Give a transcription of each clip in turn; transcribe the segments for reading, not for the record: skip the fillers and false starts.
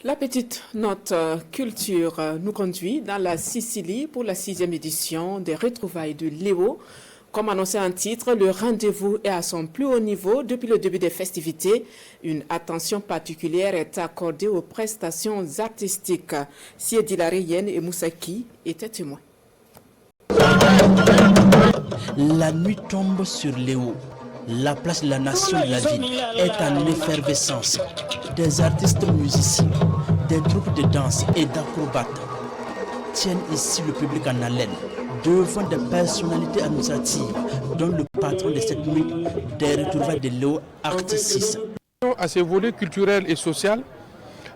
La petite note culture nous conduit dans la Sicile pour la 6e édition des retrouvailles de Léo. Comme annoncé en titre, le rendez-vous est à son plus haut niveau depuis le début des festivités. Une attention particulière est accordée aux prestations artistiques. Siedi Lareyenne et Moussaki étaient témoins. La nuit tombe sur Léo. La place de la nation de la ville est en effervescence. Des artistes musiciens, des troupes de danse et d'acrobates tiennent ici le public en haleine devant des personnalités administratives, dont le patron de cette nuit des retrouvailles de Léo, Acte 6. À ces volets culturels et sociaux,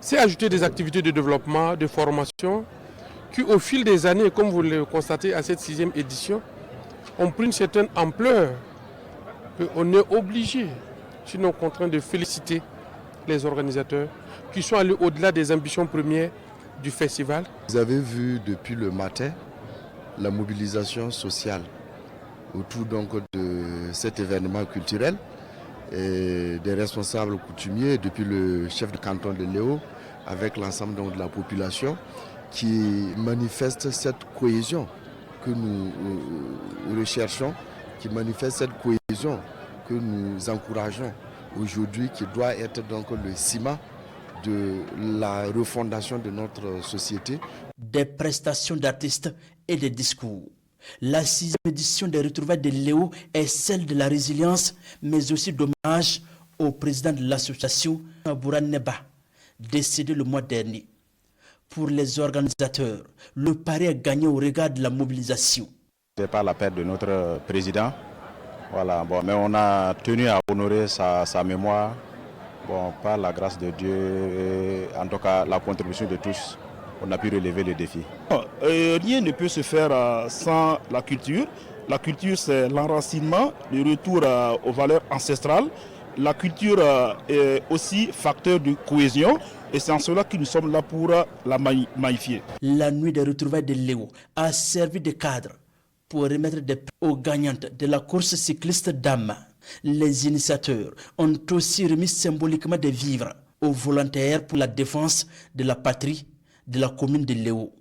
c'est ajouter des activités de développement, de formation, qui au fil des années, comme vous le constatez à cette 6e édition, ont pris une certaine ampleur. On est obligé, sinon contraint, de féliciter les organisateurs qui sont allés au-delà des ambitions premières du festival. Vous avez vu depuis le matin la mobilisation sociale autour donc de cet événement culturel et des responsables coutumiers, depuis le chef de canton de Léo, avec l'ensemble de la population qui manifeste cette cohésion que nous recherchons, qui manifeste cette cohésion que nous encourageons aujourd'hui, qui doit être donc le ciment de la refondation de notre société. Des prestations d'artistes et des discours. La 6e édition des retrouvailles de Léo est celle de la résilience, mais aussi d'hommage au président de l'association, Aboura Neba, décédé le mois dernier. Pour les organisateurs, le pari est gagné au regard de la mobilisation. C'est pas la perte de notre président, voilà, bon, mais on a tenu à honorer sa mémoire, bon, par la grâce de Dieu et en tout cas la contribution de tous, on a pu relever le défi. Rien ne peut se faire sans la culture. La culture, c'est l'enracinement, le retour aux valeurs ancestrales. La culture est aussi facteur de cohésion et c'est en cela que nous sommes là pour la magnifier. La nuit des retrouvailles de Léo a servi de cadre pour remettre des prix aux gagnantes de la course cycliste dames. Les initiateurs ont aussi remis symboliquement des vivres aux volontaires pour la défense de la patrie de la commune de Léo.